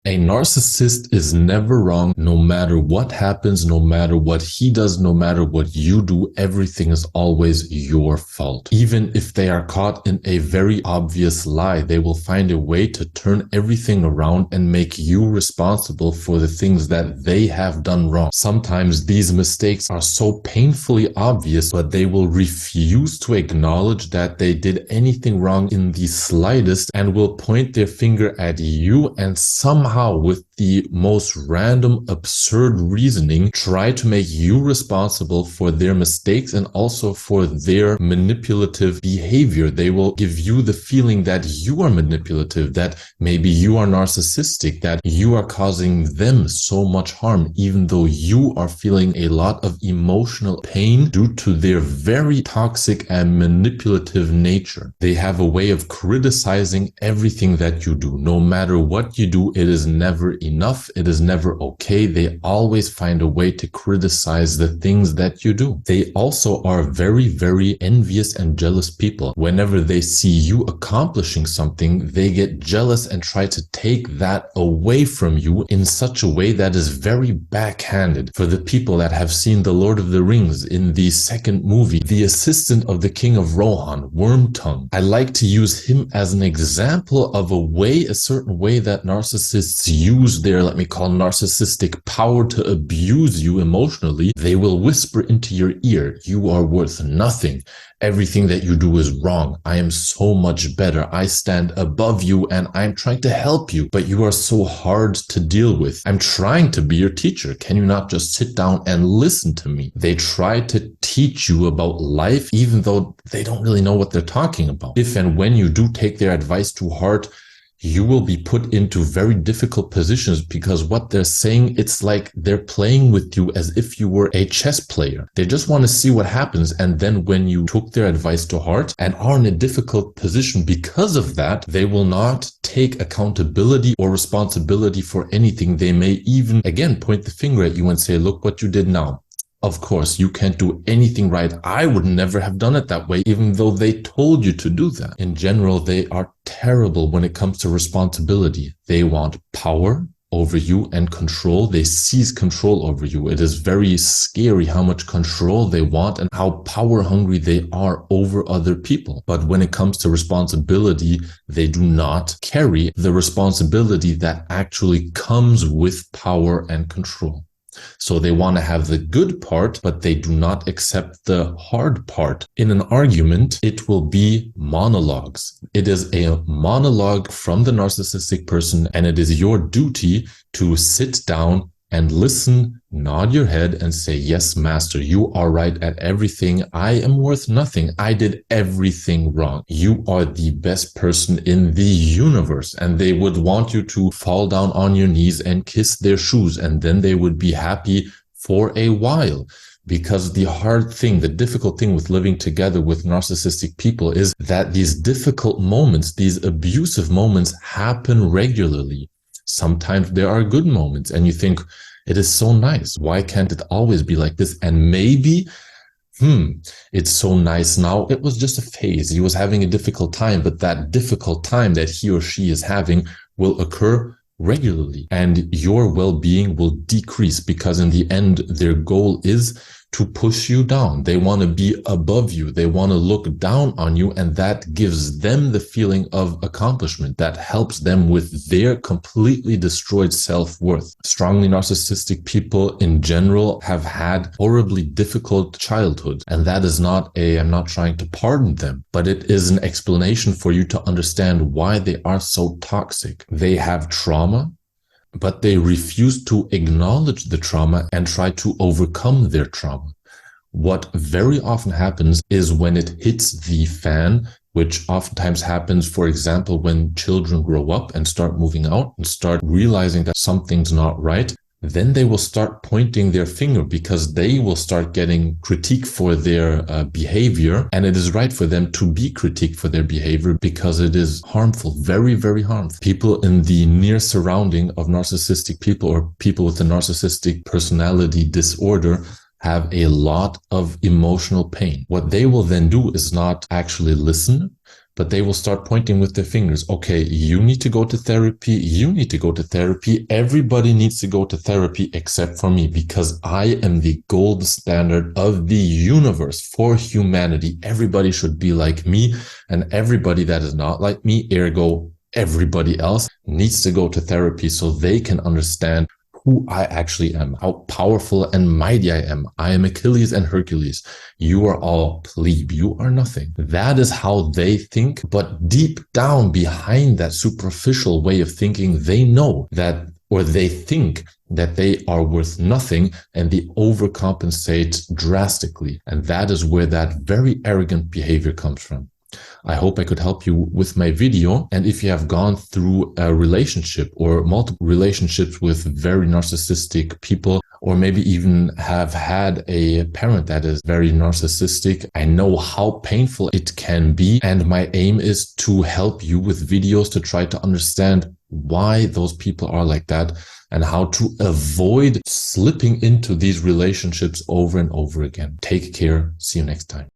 A narcissist is never wrong, no matter what happens, no matter what he does, no matter what you do, everything is always your fault. Even if they are caught in a very obvious lie, they will find a way to turn everything around and make you responsible for the things that they have done wrong. Sometimes these mistakes are so painfully obvious, but they will refuse to acknowledge that they did anything wrong in the slightest and will point their finger at you and somehow with the most random, absurd reasoning, try to make you responsible for their mistakes and also for their manipulative behavior. They will give you the feeling that you are manipulative, that maybe you are narcissistic, that you are causing them so much harm, even though you are feeling a lot of emotional pain due to their very toxic and manipulative nature. They have a way of criticizing everything that you do. No matter what you do, it is never enough. It is never okay. They always find a way to criticize the things that you do. They also are very, very envious and jealous people. Whenever they see you accomplishing something, they get jealous and try to take that away from you in such a way that is very backhanded. For the people that have seen The Lord of the Rings, in the second movie, the assistant of the King of Rohan, Wormtongue, I like to use him as an example of a certain way that narcissists use their, let me call, narcissistic power to abuse you emotionally. They will whisper into your ear, "You are worth nothing. Everything that you do is wrong. I am so much better. I stand above you and I'm trying to help you, but you are so hard to deal with. I'm trying to be your teacher. Can you not just sit down and listen to me?" They try to teach you about life, even though they don't really know what they're talking about. If and when you do take their advice to heart, you will be put into very difficult positions because what they're saying, it's like they're playing with you as if you were a chess player. They just want to see what happens. And then when you took their advice to heart and are in a difficult position because of that, they will not take accountability or responsibility for anything. They may even, again, point the finger at you and say, "Look what you did now. Of course, you can't do anything right. I would never have done it that way," even though they told you to do that. In general, they are terrible when it comes to responsibility. They want power over you and control. They seize control over you. It is very scary how much control they want and how power hungry they are over other people. But when it comes to responsibility, they do not carry the responsibility that actually comes with power and control. So they want to have the good part, but they do not accept the hard part. In an argument, it will be monologues. It is a monologue from the narcissistic person, and it is your duty to sit down and listen, nod your head and say, "Yes, master, you are right at everything. I am worth nothing. I did everything wrong. You are the best person in the universe." And they would want you to fall down on your knees and kiss their shoes. And then they would be happy for a while. Because the hard thing, the difficult thing with living together with narcissistic people is that these difficult moments, these abusive moments happen regularly. Sometimes there are good moments and you think, it is so nice. Why can't it always be like this? And maybe, it's so nice now. It was just a phase. He was having a difficult time, but that difficult time that he or she is having will occur regularly and your well-being will decrease because in the end, their goal is to push you down. They want to be above you. They want to look down on you. And that gives them the feeling of accomplishment that helps them with their completely destroyed self-worth. Strongly narcissistic people in general have had horribly difficult childhood. And that is not I'm not trying to pardon them, but it is an explanation for you to understand why they are so toxic. They have trauma, but they refuse to acknowledge the trauma and try to overcome their trauma. What very often happens is when it hits the fan, which oftentimes happens, for example, when children grow up and start moving out and start realizing that something's not right, then they will start pointing their finger because they will start getting critique for their behavior. And it is right for them to be critiqued for their behavior because it is harmful, very, very harmful. People in the near surrounding of narcissistic people or people with a narcissistic personality disorder have a lot of emotional pain. What they will then do is not actually listen, but they will start pointing with their fingers. Okay, you need to go to therapy. You need to go to therapy. Everybody needs to go to therapy except for me, because I am the gold standard of the universe for humanity. Everybody should be like me, and everybody that is not like me, ergo everybody else, needs to go to therapy so they can understand who I actually am, how powerful and mighty I am. I am Achilles and Hercules. You are all plebe. You are nothing. That is how they think. But deep down behind that superficial way of thinking, they know that, or they think that they are worth nothing, and they overcompensate drastically. And that is where that very arrogant behavior comes from. I hope I could help you with my video. And if you have gone through a relationship or multiple relationships with very narcissistic people, or maybe even have had a parent that is very narcissistic, I know how painful it can be. And my aim is to help you with videos to try to understand why those people are like that and how to avoid slipping into these relationships over and over again. Take care. See you next time.